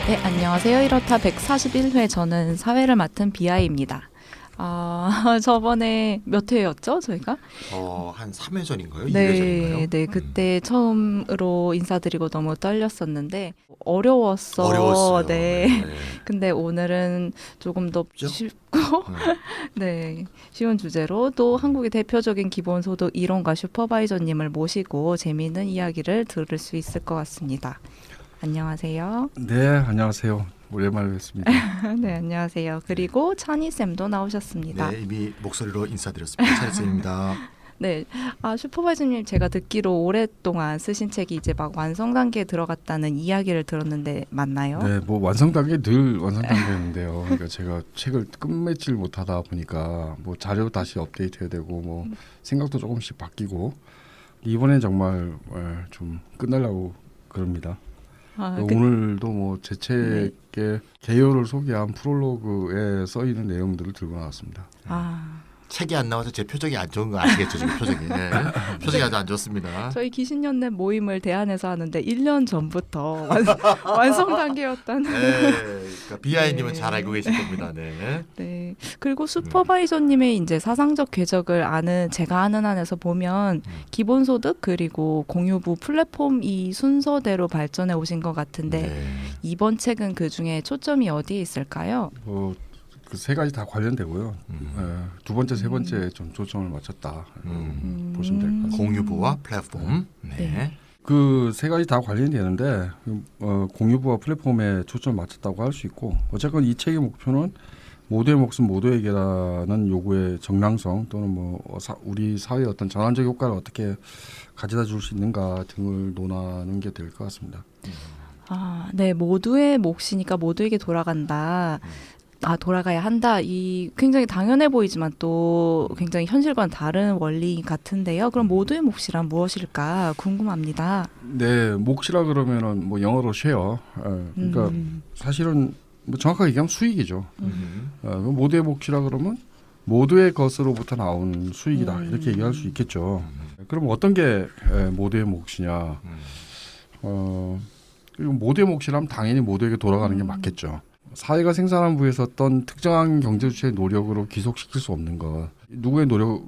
네, 안녕하세요. 이렇다 141회 저는 사회를 맡은 비아이입니다. 저번에 몇 회였죠, 저희가? 한 3회 전인가요? 2회 네, 전인가요? 네, 그때 처음으로 인사드리고 너무 떨렸었는데 어려웠어. 어려웠어요. 네. 네. 근데 오늘은 조금 더 쉽죠? 쉽고 네, 쉬운 주제로 또 한국의 대표적인 기본소득 이론가 슈퍼바이저님을 모시고 재미있는 이야기를 들을 수 있을 것 같습니다. 안녕하세요. 네, 안녕하세요. 오랜만에 뵙습니다. 네, 안녕하세요. 그리고 찬희 쌤도 나오셨습니다. 네, 이미 목소리로 인사드렸습니다. 차리쌤입니다. 네, 슈퍼바이저님 제가 듣기로 오랫동안 쓰신 책이 이제 막 완성 단계에 들어갔다는 이야기를 들었는데 맞나요? 네, 뭐 완성 단계 늘 완성 단계였는데요. 그러니까 제가 책을 끝맺지를 못하다 보니까 뭐 자료 다시 업데이트해야 되고 뭐 생각도 조금씩 바뀌고 이번엔 정말 좀 끝내려고 그럽니다. 오늘도 뭐 제 책의 개요를 소개한 프롤로그에 써 있는 내용들을 들고 나왔습니다. 책이 안 나와서 제 표정이 안 좋은 거 아시겠죠? 지금 표정이. 네. 표정이 아주 안 좋습니다. 저희 기신연대 모임을 대안에서 하는데 1년 전부터 완성 단계였다는. 네, 그러니까 비아이님은 네. 잘 알고 계실 겁니다. 네. 네. 그리고 슈퍼바이저님의 이제 사상적 궤적을 아는 제가 아는 한에서 보면 기본소득 그리고 공유부 플랫폼 이 순서대로 발전해 오신 것 같은데 네. 이번 책은 그 중에 초점이 어디에 있을까요? 뭐 그 세 가지 다 관련되고요. 두 번째, 세 번째 좀 초점을 맞췄다 보시면 될 것 같습니다. 공유부와 플랫폼. 네. 네. 그 세 가지 다 관련이 되는데 공유부와 플랫폼에 초점을 맞췄다고 할 수 있고 어쨌건 이 책의 목표는 모두의 몫은 모두에게라는 요구의 정당성 또는 뭐 우리 사회의 어떤 전환적 효과를 어떻게 가져다 줄 수 있는가 등을 논하는 게 될 것 같습니다. 네. 모두의 몫이니까 모두에게 돌아간다. 돌아가야 한다. 이 굉장히 당연해 보이지만 또 굉장히 현실과는 다른 원리 같은데요. 그럼 모두의 몫이란 무엇일까 궁금합니다. 네, 몫이라 그러면은 뭐 영어로 share. 그러니까 사실은 뭐 정확하게 얘기하면 수익이죠. 모두의 몫이라 그러면 모두의 것으로부터 나온 수익이다 이렇게 얘기할 수 있겠죠. 그럼 어떤 게 모두의 몫이냐? 그리고 모두의 몫이라면 당연히 모두에게 돌아가는 게 맞겠죠. 사회가 생산한 부에서 어떤 특정한 경제주체의 노력으로 귀속시킬 수 없는 것, 누구의 노력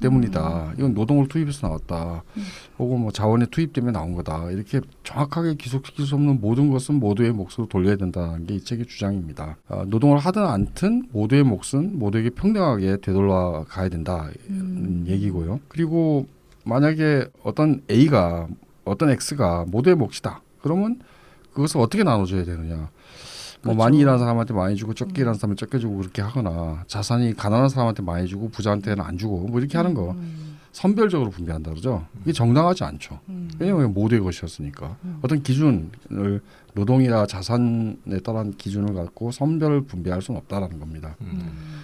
때문이다. 이건 노동을 투입해서 나왔다. 혹은 뭐 자원의 투입 때문에 나온 거다. 이렇게 정확하게 귀속시킬 수 없는 모든 것은 모두의 몫으로 돌려야 된다는 게 이 책의 주장입니다. 노동을 하든 않든 모두의 몫은 모두에게 평등하게 되돌아 가야 된다. 얘기고요. 그리고 만약에 어떤 A가 어떤 X가 모두의 몫이다. 그러면 그것을 어떻게 나눠줘야 되느냐. 뭐 그렇죠. 많이 일하는 사람한테 많이 주고 적게 일하는 사람한테 적게 주고 그렇게 하거나 자산이 가난한 사람한테 많이 주고 부자한테는 안 주고 뭐 이렇게 하는 거 선별적으로 분배한다 그러죠. 이게 정당하지 않죠. 왜냐하면 모두의 것이었으니까 어떤 기준을 노동이나 자산에 따른 기준을 갖고 선별 분배할 수는 없다라는 겁니다.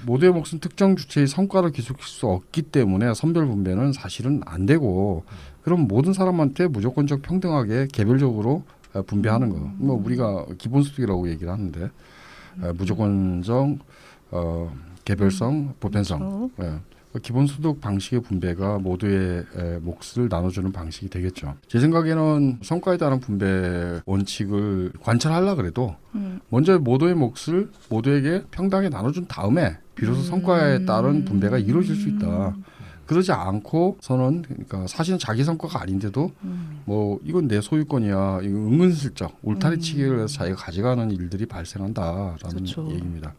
모두의 몫은 특정 주체의 성과를 기속시킬 수 없기 때문에 선별 분배는 사실은 안 되고 그럼 모든 사람한테 무조건적 평등하게 개별적으로 분배하는 거. 뭐 우리가 기본소득이라고 얘기를 하는데 무조건적, 개별성, 보편성. 그렇죠. 기본소득 방식의 분배가 모두의 몫을 나눠주는 방식이 되겠죠. 제 생각에는 성과에 따른 분배 원칙을 관철하려고 그래도 먼저 모두의 몫을 모두에게 평등하게 나눠준 다음에 비로소 성과에 따른 분배가 이루어질 수 있다. 그러지 않고서는 그러니까 사실은 자기 성과가 아닌데도 뭐 이건 내 소유권이야. 이거 은근슬쩍 울타리치기를 해서 자기가 가져가는 일들이 발생한다라는 그렇죠. 얘기입니다.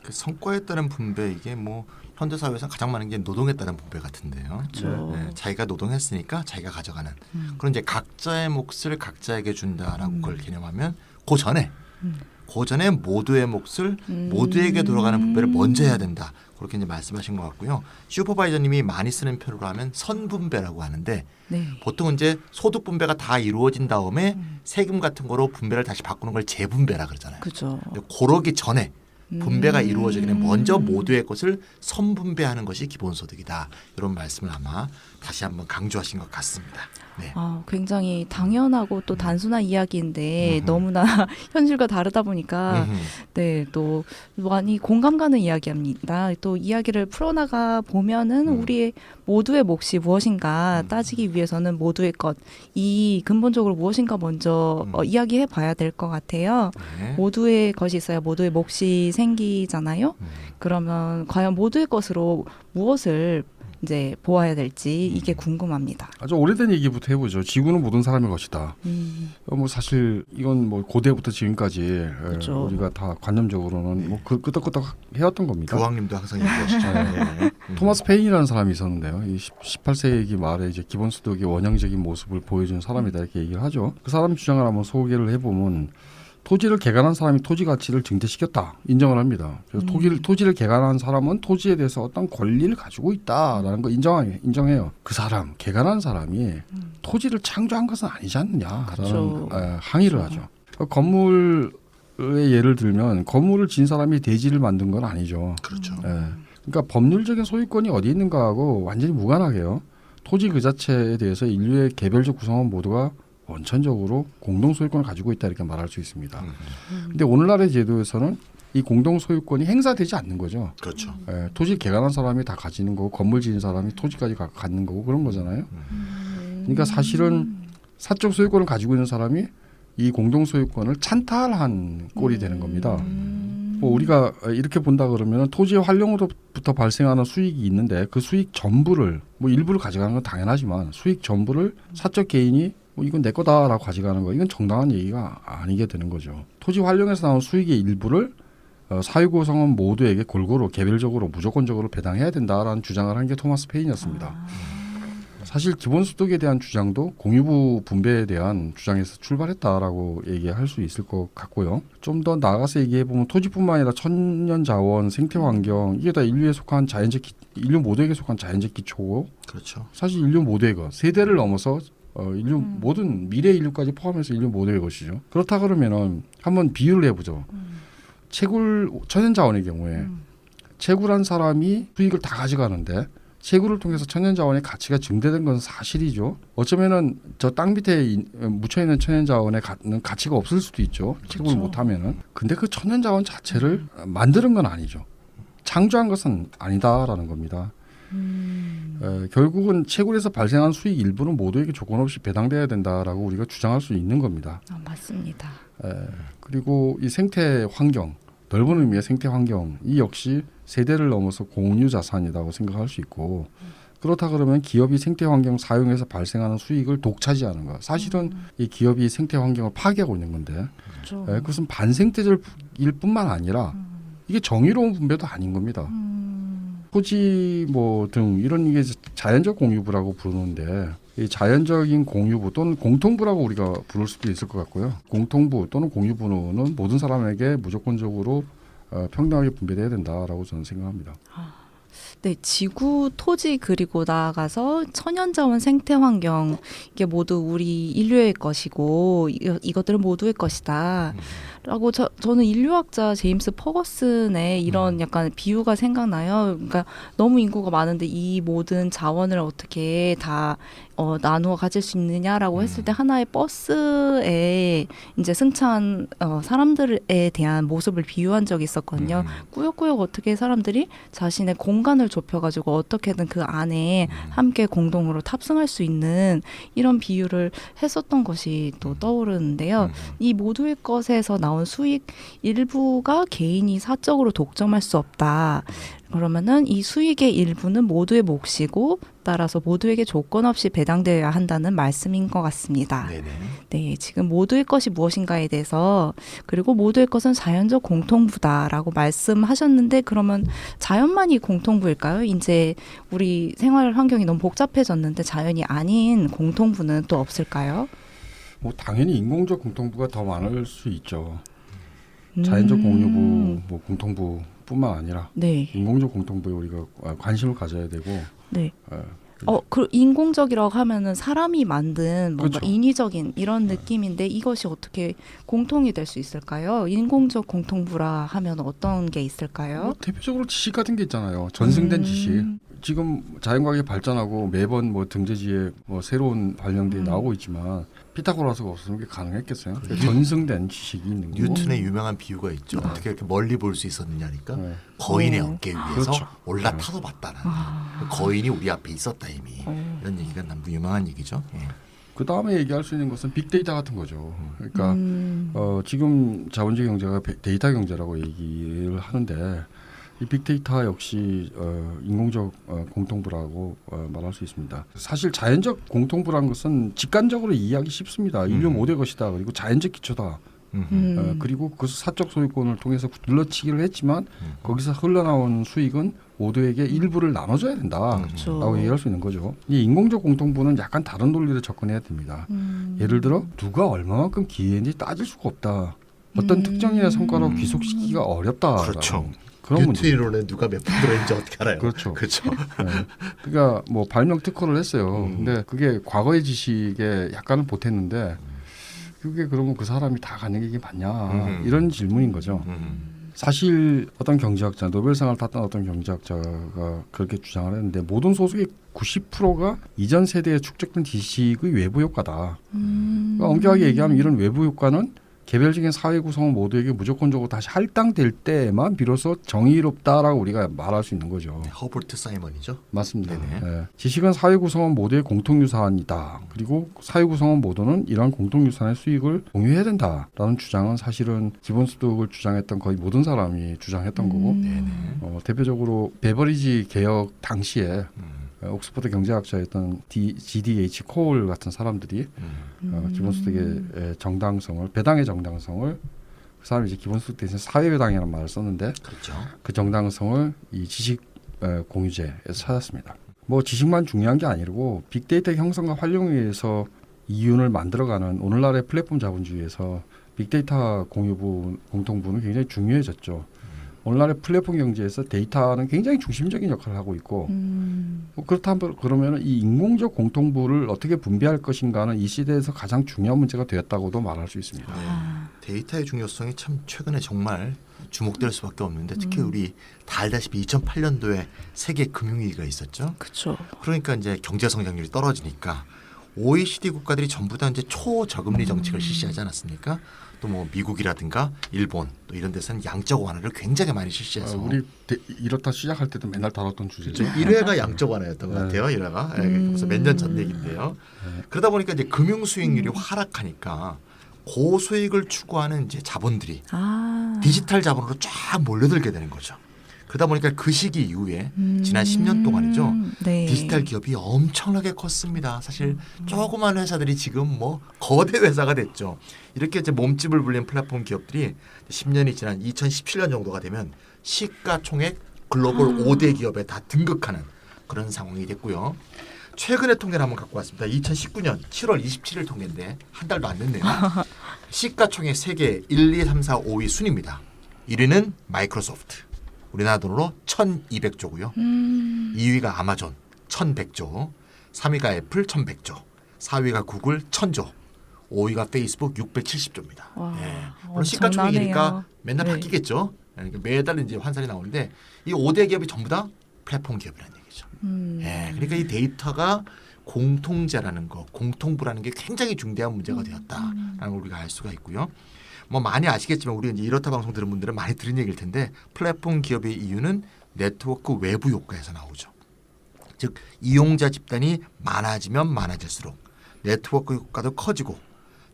그 성과에 따른 분배 이게 뭐 현대 사회에서 가장 많은 게 노동에 따른 분배 같은데요. 그렇죠. 네, 자기가 노동했으니까 자기가 가져가는. 그런 이제 각자의 몫을 각자에게 준다라고 그걸 개념하면 그 전에 모두의 몫을 모두에게 돌아가는 분배를 먼저 해야 된다. 그렇게 이제 말씀하신 것 같고요. 슈퍼바이저님이 많이 쓰는 표현으로 하면 선분배라고 하는데 네. 보통은 이제 소득 분배가 다 이루어진 다음에 세금 같은 거로 분배를 다시 바꾸는 걸 재분배라 그러잖아요. 그죠. 근데 그러기 전에 분배가 이루어지기 전에 먼저 모두의 것을 선분배하는 것이 기본소득이다. 이런 말씀을 아마 다시 한번 강조하신 것 같습니다. 네. 굉장히 당연하고 또 단순한 이야기인데 너무나 현실과 다르다 보니까 네, 또 많이 공감 가는 이야기입니다. 또 이야기를 풀어나가 보면은 우리의 모두의 몫이 무엇인가 따지기 위해서는 모두의 것, 이 근본적으로 무엇인가 먼저 이야기해 봐야 될 것 같아요. 네. 모두의 것이 있어야 모두의 몫이 생기잖아요. 그러면 과연 모두의 것으로 무엇을 이제 보아야 될지 이게 궁금합니다. 아주 오래된 얘기부터 해보죠. 지구는 모든 사람의 것이다. 뭐 사실 이건 뭐 고대부터 지금까지 그렇죠. 우리가 다 관념적으로는 뭐 끄덕끄덕 해왔던 겁니다. 교황님도 항상 얘기하시죠. 네. 토마스 페인이라는 사람이 있었는데요. 이 18세기 말에 이제 기본소득의 원형적인 모습을 보여준 사람이다 이렇게 얘기를 하죠. 그 사람 주장을 한번 소개를 해보면 토지를 개간한 사람이 토지 가치를 증대시켰다 인정을 합니다. 그래서 토지를 개간한 사람은 토지에 대해서 어떤 권리를 가지고 있다라는 거 인정해요. 그 사람 개간한 사람이 토지를 창조한 것은 아니지 않느냐라는 그렇죠. 항의를 하죠. 건물의 예를 들면 건물을 진 사람이 대지를 만든 건 아니죠. 그렇죠. 그러니까 법률적인 소유권이 어디 있는가하고 완전히 무관하게요. 토지 그 자체에 대해서 인류의 개별적 구성원 모두가 원천적으로 공동 소유권을 가지고 있다 이렇게 말할 수 있습니다. 근데 오늘날의 제도에서는 이 공동 소유권이 행사되지 않는 거죠. 그렇죠. 토지를 개간한 사람이 다 가지는 거고 건물 지은 사람이 토지까지 갖는 거고 그런 거잖아요. 그러니까 사실은 사적 소유권을 가지고 있는 사람이 이 공동 소유권을 찬탈한 꼴이 되는 겁니다. 뭐 우리가 이렇게 본다 그러면 토지의 활용으로부터 발생하는 수익이 있는데 그 수익 전부를 뭐 일부를 가져가는 건 당연하지만 수익 전부를 사적 개인이 뭐 이건 내 거다라고 가져가는 거 이건 정당한 얘기가 아니게 되는 거죠. 토지 활용에서 나온 수익의 일부를 사유구성원 모두에게 골고루 개별적으로 무조건적으로 배당해야 된다라는 주장을 한 게 토마스 페인이었습니다. 사실 기본소득에 대한 주장도 공유부 분배에 대한 주장에서 출발했다라고 얘기할 수 있을 것 같고요. 좀 더 나아가서 얘기해보면 토지뿐만 아니라 천년자원, 생태환경 이게 다 인류 모두에게 속한 자연적 기초고 그렇죠. 사실 인류 모두의 것, 세대를 넘어서 인류 모든 미래 인류까지 포함해서 인류 모두의 것이죠. 그렇다 그러면은 한번 비유를 해보죠. 채굴 천연자원의 경우에 채굴한 사람이 수익을 다 가져가는데 채굴을 통해서 천연자원의 가치가 증대된 건 사실이죠. 어쩌면은 저 땅 밑에 묻혀 있는 천연자원의 가치가 없을 수도 있죠. 채굴을 못하면은. 근데 그 천연자원 자체를 만드는 건 아니죠. 창조한 것은 아니다라는 겁니다. 결국은 채굴에서 발생한 수익 일부는 모두에게 조건 없이 배당돼야 된다라고 우리가 주장할 수 있는 겁니다. 맞습니다. 그리고 이 생태 환경, 넓은 의미의 생태 환경 이 역시 세대를 넘어서 공유 자산이라고 생각할 수 있고 그렇다 그러면 기업이 생태 환경 사용해서 발생하는 수익을 독차지하는 거. 사실은 이 기업이 생태 환경을 파괴하고 있는 건데 그렇죠. 그것은 반생태적일 뿐만 아니라 이게 정의로운 분배도 아닌 겁니다. 토지 뭐 등 이런 게 자연적 공유부라고 부르는데 이 자연적인 공유부 또는 공통부라고 우리가 부를 수도 있을 것 같고요. 공통부 또는 공유부는 모든 사람에게 무조건적으로 평등하게 분배돼야 된다라고 저는 생각합니다. 네, 지구, 토지 그리고 나아가서 천연자원, 생태환경 이게 모두 우리 인류의 것이고 이것들은 모두의 것이다. 라고 저는 인류학자 제임스 퍼거슨의 이런 약간 비유가 생각나요. 그러니까 너무 인구가 많은데 이 모든 자원을 어떻게 다 나누어 가질 수 있느냐라고 했을 때 하나의 버스에 이제 승차한 사람들에 대한 모습을 비유한 적이 있었거든요. 꾸역꾸역 어떻게 사람들이 자신의 공간을 좁혀가지고 어떻게든 그 안에 함께 공동으로 탑승할 수 있는 이런 비유를 했었던 것이 또 떠오르는데요. 이 모두의 것에서 나온 수익 일부가 개인이 사적으로 독점할 수 없다. 그러면은 이 수익의 일부는 모두의 몫이고 따라서 모두에게 조건 없이 배당되어야 한다는 말씀인 것 같습니다. 네네. 네, 지금 모두의 것이 무엇인가에 대해서 그리고 모두의 것은 자연적 공통부다라고 말씀하셨는데 그러면 자연만이 공통부일까요? 이제 우리 생활 환경이 너무 복잡해졌는데 자연이 아닌 공통부는 또 없을까요? 뭐 당연히 인공적 공통부가 더 많을 수 있죠. 자연적 공유부, 뭐 공통부뿐만 아니라 네. 인공적 공통부에 우리가 관심을 가져야 되고 네. 그 인공적이라고 하면은 사람이 만든 뭔가 그렇죠. 인위적인 이런 느낌인데 이것이 어떻게 공통이 될 수 있을까요? 인공적 공통부라 하면 어떤 게 있을까요? 뭐 대표적으로 지식 같은 게 있잖아요. 전승된 지식. 지금 자연과학이 발전하고 매번 뭐 등재지에 뭐 새로운 발명들이 나오고 있지만 피타고라스가 없었으면 그게 가능했겠어요. 전승된 지식이 있는 거고. 뉴턴의 유명한 비유가 있죠. 어떻게 이렇게 멀리 볼 수 있었느냐니까 네. 거인의 어깨 위에서 그렇죠. 올라타도 봤다는 거인이 우리 앞에 있었다 이미. 이런 얘기가 너무 유명한 얘기죠. 예. 그 다음에 얘기할 수 있는 것은 빅데이터 같은 거죠. 그러니까 지금 자본주의 경제가 데이터 경제라고 얘기를 하는데 이 빅데이터 역시 인공적 공통부라고 말할 수 있습니다. 사실 자연적 공통부라는 것은 직관적으로 이해하기 쉽습니다. 인류 모델 것이다. 그리고 자연적 기초다. 그리고 그 사적 소유권을 통해서 둘러치기를 했지만 거기서 흘러나온 수익은 모두에게 일부를 나눠줘야 된다라고 그렇죠. 얘기할 수 있는 거죠. 이 인공적 공통부는 약간 다른 논리를 접근해야 됩니다. 예를 들어 누가 얼마만큼 기여했는지 따질 수가 없다. 어떤 특정인의 성과로 귀속시키기가 어렵다. 그렇죠. 그런 문제. 뉴턴 이론에 누가 몇 분 들어있는지 어떻게 알아요? 그렇죠. 그렇죠. 네. 그러니까 뭐 발명 특허를 했어요. 근데 그게 과거의 지식에 약간은 보탰는데 그게 그러면 그 사람이 다 가는 게 이게 맞냐 이런 질문인 거죠. 사실 어떤 경제학자, 노벨상을 탔던 어떤 경제학자가 그렇게 주장을 했는데 모든 소득의 90%가 이전 세대에 축적된 지식의 외부 효과다. 그러니까 엄격하게 얘기하면 이런 외부 효과는 개별적인 사회 구성원 모두에게 무조건적으로 다시 할당될 때만 비로소 정의롭다라고 우리가 말할 수 있는 거죠. 허버트 사이먼이죠. 맞습니다. 네네. 네. 지식은 사회 구성원 모두의 공통유산이다. 그리고 사회 구성원 모두는 이러한 공통유산의 수익을 공유해야 된다라는 주장은 사실은 기본소득을 주장했던 거의 모든 사람이 주장했던 거고 대표적으로 베버리지 개혁 당시에 옥스퍼드 경제학자였던 GDH 코울 같은 사람들이 기본소득의 정당성을 배당의 정당성을 그 사람이 이제 기본소득 대신 사회배당이라는 말을 썼는데 그렇죠. 그 정당성을 이 지식 공유제에서 찾았습니다. 뭐 지식만 중요한 게 아니고 빅데이터 형성과 활용에 의해서 이윤을 만들어가는 오늘날의 플랫폼 자본주의에서 빅데이터 공유부 공통부는 굉장히 중요해졌죠. 오늘날의 플랫폼 경제에서 데이터는 굉장히 중심적인 역할을 하고 있고 그렇다면 그러면 이 인공적 공통부를 어떻게 분배할 것인가는 이 시대에서 가장 중요한 문제가 되었다고도 말할 수 있습니다. 데이터의 중요성이 참 최근에 정말 주목될 수밖에 없는데 특히 우리 다 알다시피 2008년도에 세계 금융위기가 있었죠. 그렇죠. 그러니까 이제 경제 성장률이 떨어지니까 OECD 국가들이 전부 다 이제 초저금리 정책을 실시하지 않았습니까? 또 뭐 미국이라든가 일본 또 이런 데서는 양적 완화를 굉장히 많이 실시해서 우리 이렇다 시작할 때도 맨날 다뤘던 주제죠. 1회가 양적 완화였던 것 같아요. 1회가 벌써 몇 년 전 얘기인데요. 그러다 보니까 이제 금융 수익률이 하락하니까 고수익을 추구하는 이제 자본들이 디지털 자본으로 쫙 몰려들게 되는 거죠. 그러다 보니까 그 시기 이후에 지난 10년 동안이죠. 네. 디지털 기업이 엄청나게 컸습니다. 사실 조그만 회사들이 지금 뭐 거대 회사가 됐죠. 이렇게 이제 몸집을 불린 플랫폼 기업들이 10년이 지난 2017년 정도가 되면 시가총액 글로벌 5대 기업에 다 등극하는 그런 상황이 됐고요. 최근의 통계를 한번 갖고 왔습니다. 2019년 7월 27일 통계인데 한 달도 안 됐네요. 시가총액 세계 1, 2, 3, 4, 5위 순입니다. 1위는 마이크로소프트. 우리나라 돈으로 1,200조고요. 2위가 아마존 1,100조, 3위가 애플 1,100조, 4위가 구글 1,000조, 5위가 페이스북 670조입니다. 예. 물론 시가총액이니까 맨날 네. 바뀌겠죠. 그러니까 매달 이제 환산이 나오는데 이 5대 기업이 전부 다 플랫폼 기업이라는 얘기죠. 예. 그러니까 이 데이터가 공통제라는 거, 공통부라는 게 굉장히 중대한 문제가 되었다라는 걸 우리가 알 수가 있고요. 뭐 많이 아시겠지만 우리 이제 이렇다 방송 들은 분들은 많이 들은 얘기일 텐데 플랫폼 기업의 이유는 네트워크 외부 효과에서 나오죠. 즉 이용자 집단이 많아지면 많아질수록 네트워크 효과도 커지고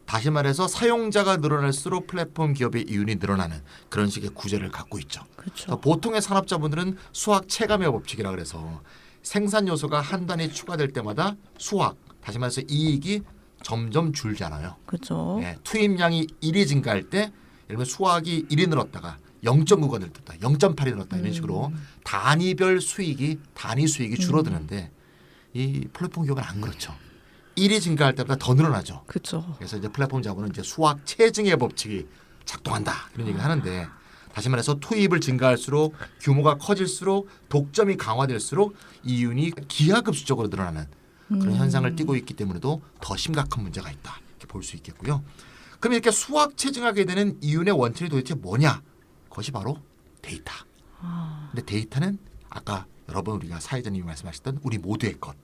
다시 말해서 사용자가 늘어날수록 플랫폼 기업의 이윤이 늘어나는 그런 식의 구조를 갖고 있죠. 그렇죠. 보통의 산업자분들은 수학 체감의 법칙이라 그래서 생산 요소가 한 단위 추가될 때마다 수학 다시 말해서 이익이 점점 줄잖아요. 그렇죠. 예, 투입량이 1이 증가할 때 예를 들면 수학이 1이 늘었다가 0.9가 늘었다, 0.8이 늘었다 이런 식으로 단위 수익이 줄어드는데 이 플랫폼 기업은 안 그렇죠. 1이 증가할 때보다 더 늘어나죠. 그렇죠. 그래서 이제 플랫폼 자본은 이제 수학 체증의 법칙이 작동한다 이런 얘기를 하는데 다시 말해서 투입을 증가할수록 규모가 커질수록 독점이 강화될수록 이윤이 기하급수적으로 늘어나는 그런 현상을 띠고 있기 때문에도 더 심각한 문제가 있다 이렇게 볼 수 있겠고요. 그럼 이렇게 수확체증하게 되는 이윤의 원천이 도대체 뭐냐? 그것이 바로 데이터. 근데 데이터는 아까 여러분 우리가 사회자님이 말씀하셨던 우리 모두의 것.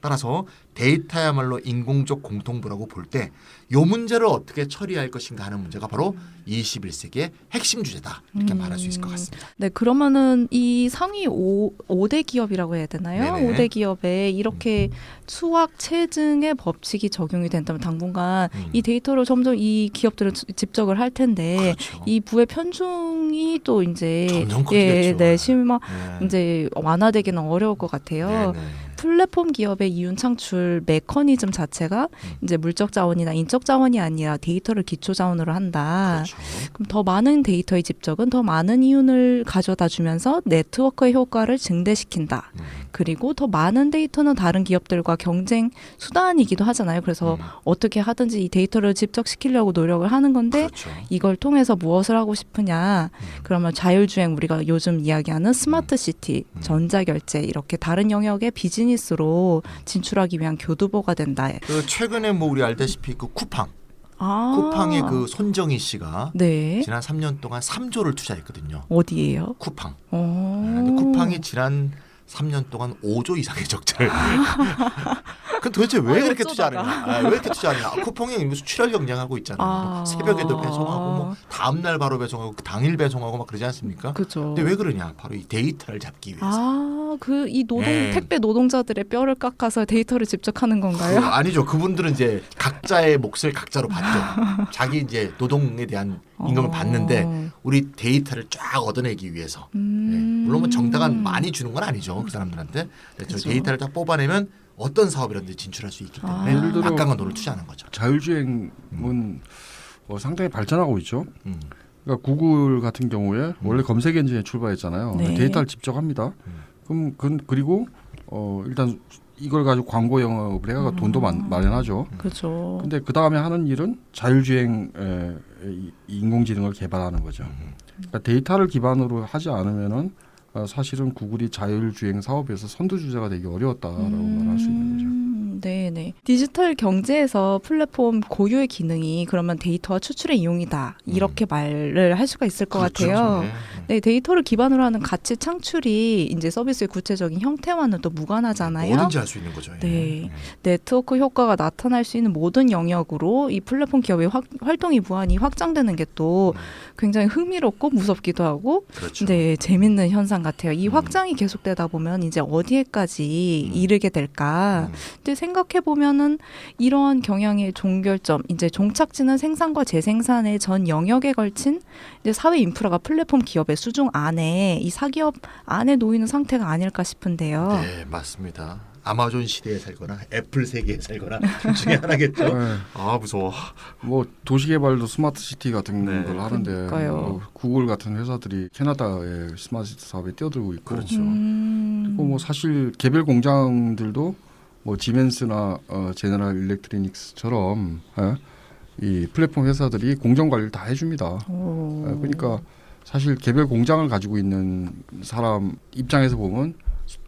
따라서 데이터야말로 인공적 공통부라고 볼 때 이 문제를 어떻게 처리할 것인가 하는 문제가 바로 21세기의 핵심 주제다 이렇게 말할 수 있을 것 같습니다. 네, 그러면은 이 상위 5대 기업이라고 해야 되나요? 네네. 5대 기업에 이렇게 수학 체증의 법칙이 적용이 된다면 당분간 이 데이터로 점점 이 기업들은 집적을 할 텐데 그렇죠. 이 부의 편중이 또 이제 점점 커지겠죠. 네, 심화 네. 이제 완화되기는 어려울 것 같아요. 네네. 플랫폼 기업의 이윤 창출 메커니즘 자체가 이제 물적 자원이나 인적 자원이 아니라 데이터를 기초 자원으로 한다. 그렇죠. 그럼 더 많은 데이터의 집적은 더 많은 이윤을 가져다 주면서 네트워크의 효과를 증대시킨다. 그리고 더 많은 데이터는 다른 기업들과 경쟁 수단이기도 하잖아요. 그래서 어떻게 하든지 이 데이터를 집적시키려고 노력을 하는 건데 그렇죠. 이걸 통해서 무엇을 하고 싶으냐. 그러면 자율주행 우리가 요즘 이야기하는 스마트 시티, 전자결제 이렇게 다른 영역의 비즈니스로 진출하기 위한 교두보가 된다. 그 최근에 뭐 우리 알다시피 그 쿠팡의 그 손정희 씨가 네. 지난 3년 동안 3조를 투자했거든요. 어디예요? 쿠팡. 오. 근데 쿠팡이 지난 3년 동안 5조 이상의 적자를. 그 도대체 왜 그렇게 어쩌다가. 투자하느냐? 왜 이렇게 투자하느냐? 쿠팡이 무슨 출혈 경쟁하고 있잖아요. 뭐 새벽에도 배송하고 뭐 다음 날 바로 배송하고 당일 배송하고 막 그러지 않습니까? 그죠. 근데 왜 그러냐? 바로 이 데이터를 잡기 위해서. 그 이 네. 택배 노동자들의 뼈를 깎아서 데이터를 집적하는 건가요? 아니죠. 그분들은 이제 각자의 몫을 각자로 받죠. 자기 이제 노동에 대한 임금을 받는데 우리 데이터를 쫙 얻어내기 위해서. 네. 물론 뭐 정당한 많이 주는 건 아니죠. 그 사람들한테. 저 그죠. 데이터를 딱 뽑아내면 어떤 사업이라든지 진출할 수 있기 때문에 예를 들어 막강한 돈을 투자하는 거죠. 자율주행은 상당히 발전하고 있죠. 음. 그러니까 구글 같은 경우에 원래 검색 엔진에 출발했잖아요. 네. 데이터를 집적합니다. 그리고 일단 이걸 가지고 광고 영업을 해가 돈도 마련하죠. 그죠. 근데 그 다음에 하는 일은 자율주행 인공지능을 개발하는 거죠. 그러니까 데이터를 기반으로 하지 않으면은 사실은 구글이 자율주행 사업에서 선두주자가 되기 어려웠다라고 말할 수 있는 거죠. 네네. 디지털 경제에서 플랫폼 고유의 기능이 그러면 데이터와 추출의 이용이다. 이렇게 말을 할 수가 있을 것 그렇죠. 같아요. 네. 네, 데이터를 기반으로 하는 가치 창출이 이제 서비스의 구체적인 형태와는 또 무관하잖아요. 뭐든지 할 수 있는 거죠. 네. 네트워크 효과가 나타날 수 있는 모든 영역으로 이 플랫폼 기업의 활동이 무한히 확장되는 게 또 굉장히 흥미롭고 무섭기도 하고 그렇죠. 네, 재밌는 현상 같아요. 이 확장이 계속되다 보면 이제 어디에까지 이르게 될까? 근데 생각해 보면은 이러한 경향의 종결점, 이제 종착지는 생산과 재생산의 전 영역에 걸친 이제 사회 인프라가 플랫폼 기업의 수중 안에 이 사기업 안에 놓이는 상태가 아닐까 싶은데요. 네, 맞습니다. 아마존 시대에 살거나 애플 세계에 살거나 둘 중에 하나겠죠. 네. 아 무서워. 뭐 도시개발도 스마트 시티 같은 네. 걸 하는데 그러니까요. 구글 같은 회사들이 캐나다의 스마트 시티 사업에 뛰어들고 있고 그렇죠. 그리고 뭐 사실 개별 공장들도 뭐 지멘스나 제너럴 일렉트로닉스처럼 이 플랫폼 회사들이 공정 관리를 다 해줍니다. 그러니까 사실 개별 공장을 가지고 있는 사람 입장에서 보면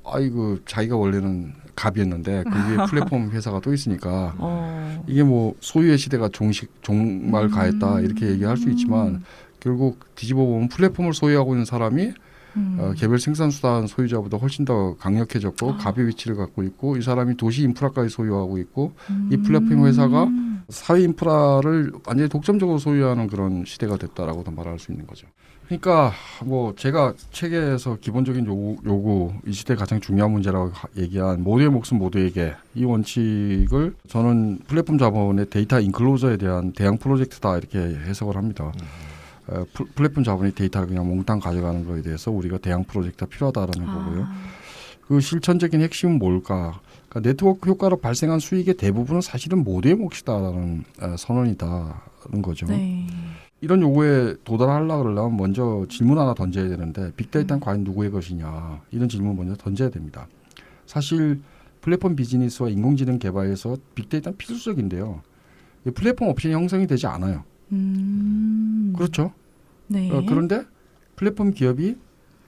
아이고 자기가 원래는 갑이었는데 그 위에 플랫폼 회사가 또 있으니까 이게 뭐 소유의 시대가 종말 가했다 이렇게 얘기할 수 있지만 결국 뒤집어 보면 플랫폼을 소유하고 있는 사람이 개별 생산 수단 소유자보다 훨씬 더 강력해졌고 갑의 위치를 갖고 있고 이 사람이 도시 인프라까지 소유하고 있고 이 플랫폼 회사가 사회 인프라를 완전히 독점적으로 소유하는 그런 시대가 됐다라고도 말할 수 있는 거죠. 그러니까 뭐 제가 책에서 기본적인 요구 이 시대 가장 중요한 문제라고 얘기한 모두의 목숨 모두에게 이 원칙을 저는 플랫폼 자본의 데이터 인클로저에 대한 대항 프로젝트다 이렇게 해석을 합니다. 플랫폼 자본이 데이터를 그냥 몽땅 가져가는 거에 대해서 우리가 대항 프로젝트가 필요하다라는 거고요. 그 실천적인 핵심은 뭘까? 그러니까 네트워크 효과로 발생한 수익의 대부분은 사실은 모두의 몫이다라는 선언이다는 거죠. 네. 이런 요구에 도달하려고 그러려면 먼저 질문 하나 던져야 되는데 빅데이터는 과연 누구의 것이냐 이런 질문 먼저 던져야 됩니다. 사실 플랫폼 비즈니스와 인공지능 개발에서 빅데이터는 필수적인데요. 플랫폼 없이 형성이 되지 않아요. 그렇죠. 네. 그런데 플랫폼 기업이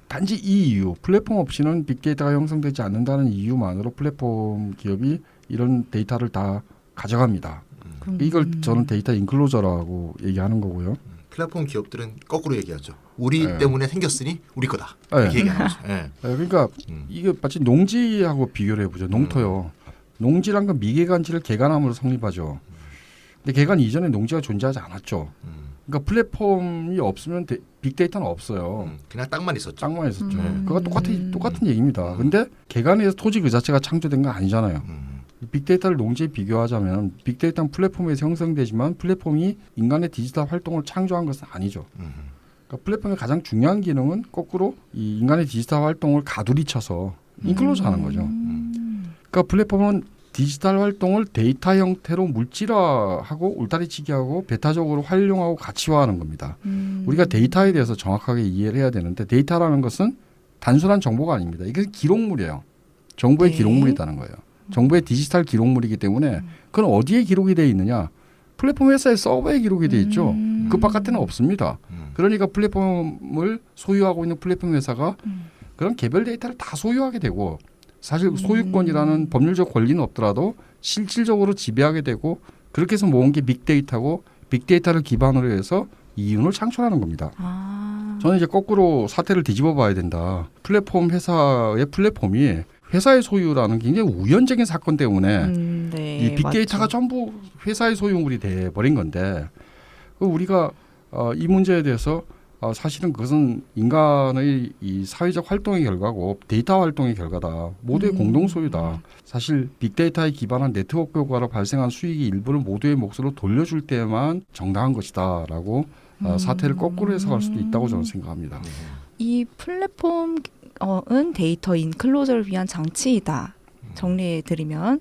단지 이 이유, 플랫폼 없이는 빅데이터가 형성되지 않는다는 이유만으로 플랫폼 기업이 이런 데이터를 다 가져갑니다. 이걸 저는 데이터 인클로저라고 얘기하는 거고요. 플랫폼 기업들은 거꾸로 얘기하죠. 우리 네. 때문에 생겼으니 우리 거다. 네. 이렇게 얘기하는 거죠. 네. 그러니까 이게 마치 농지하고 비교를 해보죠. 농토요. 농지란 건 미개간지를 개간함으로 성립하죠. 근데 개간 이전에 농지가 존재하지 않았죠. 그러니까 플랫폼이 없으면 빅데이터는 없어요. 그냥 땅만 있었죠. 땅만 있었죠. 그거 똑같은 얘기입니다. 근데 개간에서 토지 그 자체가 창조된 건 아니잖아요. 빅데이터를 농지에 비교하자면 빅데이터는 플랫폼에서 형성되지만 플랫폼이 인간의 디지털 활동을 창조한 것은 아니죠. 그러니까 플랫폼의 가장 중요한 기능은 거꾸로 이 인간의 디지털 활동을 가두리쳐서 인클로즈하는 거죠. 그러니까 플랫폼은 디지털 활동을 데이터 형태로 물질화하고 울타리치기하고 배타적으로 활용하고 가치화하는 겁니다. 우리가 데이터에 대해서 정확하게 이해를 해야 되는데 데이터라는 것은 단순한 정보가 아닙니다. 이게 기록물이에요. 정보의 네. 기록물이라는 거예요. 정보의 디지털 기록물이기 때문에 그건 어디에 기록이 되어 있느냐? 플랫폼 회사의 서버에 기록이 되어 있죠. 그 바깥에는 없습니다. 그러니까 플랫폼을 소유하고 있는 플랫폼 회사가 그런 개별 데이터를 다 소유하게 되고 사실 소유권이라는 법률적 권리는 없더라도 실질적으로 지배하게 되고 그렇게 해서 모은 게 빅데이터고 빅데이터를 기반으로 해서 이윤을 창출하는 겁니다. 저는 이제 거꾸로 사태를 뒤집어 봐야 된다. 플랫폼 회사의 플랫폼이 회사의 소유라는 굉장히 우연적인 사건 때문에 네, 이 빅데이터가 맞죠. 전부 회사의 소유물이 돼 버린 건데 우리가 이 문제에 대해서 사실은 그것은 인간의 이 사회적 활동의 결과고 데이터 활동의 결과다. 모두의 공동 소유다. 사실 빅데이터에 기반한 네트워크 효과로 발생한 수익이 일부를 모두의 몫으로 돌려줄 때만 정당한 것이다라고 사태를 거꾸로 해석할 수도 있다고 저는 생각합니다. 이 플랫폼은 데이터 인클로저를 위한 장치이다. 정리해드리면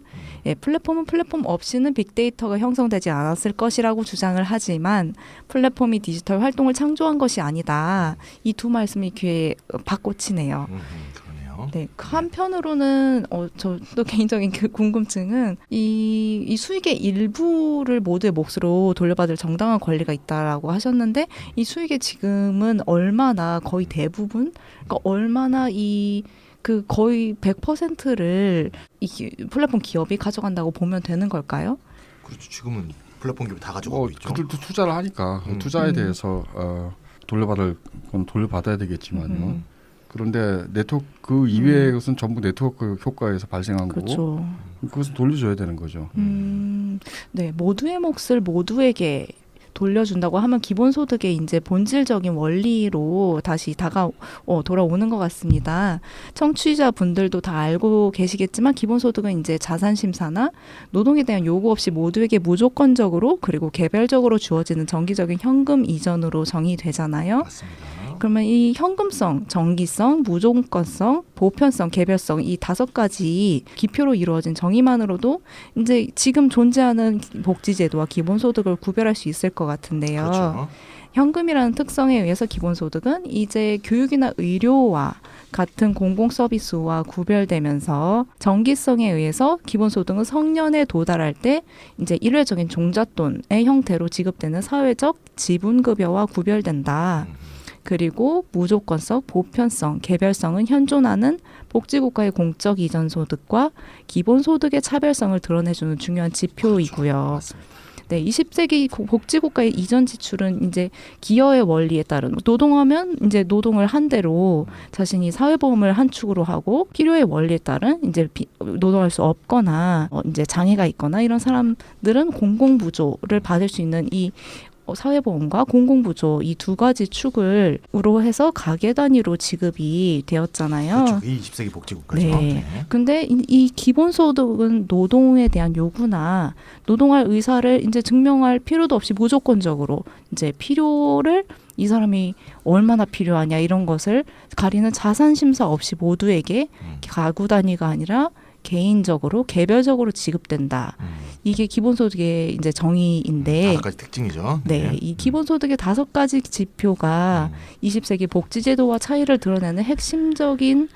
플랫폼은 플랫폼 없이는 빅데이터가 형성되지 않았을 것이라고 주장을 하지만 플랫폼이 디지털 활동을 창조한 것이 아니다. 이 두 말씀이 귀에 박꽂히네요. 그러네요. 네, 그 한편으로는 저도 개인적인 그 궁금증은 이 수익의 일부를 모두의 몫으로 돌려받을 정당한 권리가 있다라고 하셨는데 이 수익의 지금은 얼마나 거의 대부분 그러니까 얼마나 그 거의 100%를 이 플랫폼 기업이 가져간다고 보면 되는 걸까요? 그렇죠. 지금은 플랫폼 기업이 다 가져가고 있죠. 그들도 투자를 하니까 그 투자에 대해서 돌려받을 건 돌려받아야 되겠지만요. 그런데 네트워크 그 이외의 것은 전부 네트워크 효과에서 발생한 그렇죠. 거고 그것은 돌려줘야 되는 거죠. 네, 모두의 몫을 모두에게 돌려준다고 하면 기본소득의 이제 본질적인 원리로 다시 돌아오는 것 같습니다. 청취자 분들도 다 알고 계시겠지만 기본소득은 이제 자산심사나 노동에 대한 요구 없이 모두에게 무조건적으로 그리고 개별적으로 주어지는 정기적인 현금 이전으로 정의되잖아요. 맞습니다. 그러면 이 현금성, 정기성, 무조건성, 보편성, 개별성 이 5가지 기표로 이루어진 정의만으로도 이제 지금 존재하는 복지제도와 기본소득을 구별할 수 있을 것 같은데요. 그렇죠. 현금이라는 특성에 의해서 기본소득은 이제 교육이나 의료와 같은 공공서비스와 구별되면서 정기성에 의해서 기본소득은 성년에 도달할 때 이제 일회적인 종잣돈의 형태로 지급되는 사회적 지분급여와 구별된다. 그리고 무조건성, 보편성, 개별성은 현존하는 복지국가의 공적 이전 소득과 기본소득의 차별성을 드러내주는 중요한 지표이고요. 그렇죠. 맞습니다. 네, 20세기 복지국가의 이전 지출은 이제 기여의 원리에 따른 노동하면 이제 노동을 한 대로 자신이 사회보험을 한 축으로 하고 필요의 원리에 따른 이제 노동할 수 없거나 이제 장애가 있거나 이런 사람들은 공공부조를 받을 수 있는 이 사회보험과 공공부조 이 2가지 축으로 해서 가계 단위로 지급이 되었잖아요. 그렇죠. 이 20세기 복지국가죠. 네. 근데 이 기본소득은 노동에 대한 요구나 노동할 의사를 이제 증명할 필요도 없이 무조건적으로 이제 필요를 이 사람이 얼마나 필요하냐 이런 것을 가리는 자산 심사 없이 모두에게 가구 단위가 아니라 개인적으로 개별적으로 지급된다. 이게 기본소득의 이제 정의인데 5가지 특징이죠. 네, 이 기본소득의 5가지 지표가 20세기 복지제도와 차이를 드러내는 핵심적인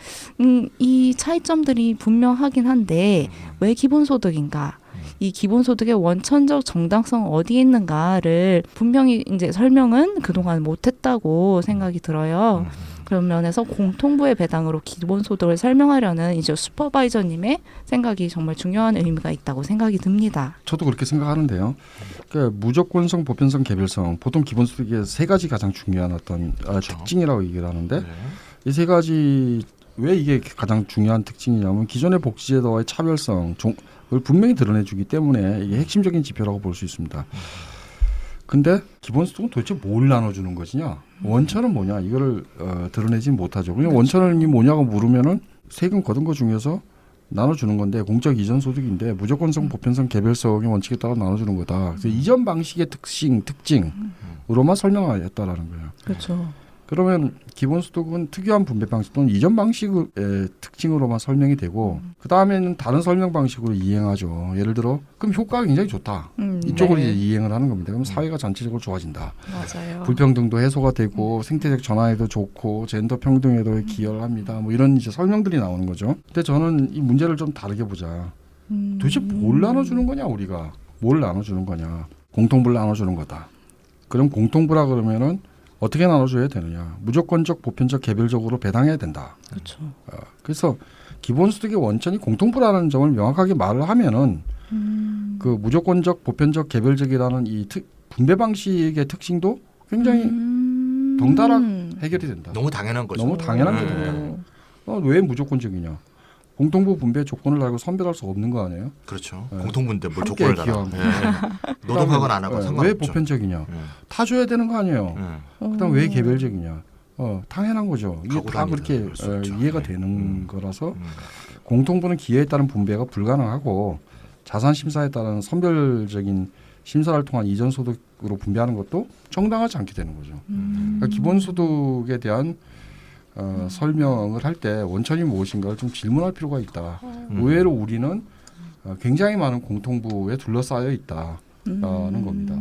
이 차이점들이 분명하긴 한데 왜 기본소득인가? 이 기본소득의 원천적 정당성 어디에 있는가를 분명히 이제 설명은 그동안 못했다고 생각이 들어요. 그런 면에서 공통부의 배당으로 기본소득을 설명하려는 이제 슈퍼바이저님의 생각이 정말 중요한 의미가 있다고 생각이 듭니다. 저도 그렇게 생각하는데요. 그러니까 무조건성, 보편성, 개별성 보통 기본소득의 세 가지 가장 중요한 어떤 그렇죠. 특징이라고 얘기를 하는데 네. 이 세 가지 왜 이게 가장 중요한 특징이냐면 기존의 복지제도와의 차별성을 분명히 드러내주기 때문에 이게 핵심적인 지표라고 볼 수 있습니다. 근데 기본소득은 도대체 뭘 나눠주는 것이냐? 원천은 뭐냐? 이거를 드러내지 못하죠. 그냥 원천이 뭐냐고 물으면은 세금 거둔 것 중에서 나눠주는 건데 공적 이전 소득인데 무조건성, 보편성, 개별성의 원칙에 따라 나눠주는 거다. 그래서 이전 방식의 특징으로만 설명하였다라는 거예요. 그렇죠. 그러면 기본소득은 특유한 분배 방식 또는 이전 방식의 특징으로만 설명이 되고 그 다음에는 다른 설명 방식으로 이행하죠. 예를 들어 그럼 효과가 굉장히 좋다. 이쪽으로 네. 이제 이행을 하는 겁니다. 그럼 사회가 전체적으로 좋아진다. 맞아요. 불평등도 해소가 되고 생태적 전환에도 좋고 젠더 평등에도 기여를 합니다. 뭐 이런 이제 설명들이 나오는 거죠. 근데 저는 이 문제를 좀 다르게 보자. 도대체 뭘 나눠주는 거냐 우리가? 뭘 나눠주는 거냐? 공통부를 나눠주는 거다. 그럼 공통부라 그러면은 어떻게 나눠줘야 되느냐? 무조건적, 보편적, 개별적으로 배당해야 된다. 그렇죠. 그래서 기본소득의 원천이 공통부라는 점을 명확하게 말을 하면은 그 무조건적, 보편적, 개별적이라는 이 분배 방식의 특징도 굉장히 덩달아 해결이 된다. 너무 당연한 거죠. 너무 당연한 게 된다. 왜 무조건적이냐? 공통부 분배 조건을 달고 선별할 수 없는 거 아니에요? 그렇죠. 네. 공통분대 뭘 함께 조건을 달아. 기여하고. 노동하거나 안 하고 왜 상관없죠. 보편적이냐? 네. 타 줘야 되는 거 아니에요? 그다음 왜 개별적이냐? 당연한 거죠. 이게 가고 다 다니다 그렇게 그럴 수 있죠. 이해가 네. 되는 거라서 공통부는 기회에 따른 분배가 불가능하고 자산 심사에 따른 선별적인 심사를 통한 이전 소득으로 분배하는 것도 정당하지 않게 되는 거죠. 그러니까 기본소득에 대한 설명을 할 때 원천이 무엇인가를 좀 질문할 필요가 있다. 의외로 우리는 굉장히 많은 공통부에 둘러싸여 있다라는 겁니다.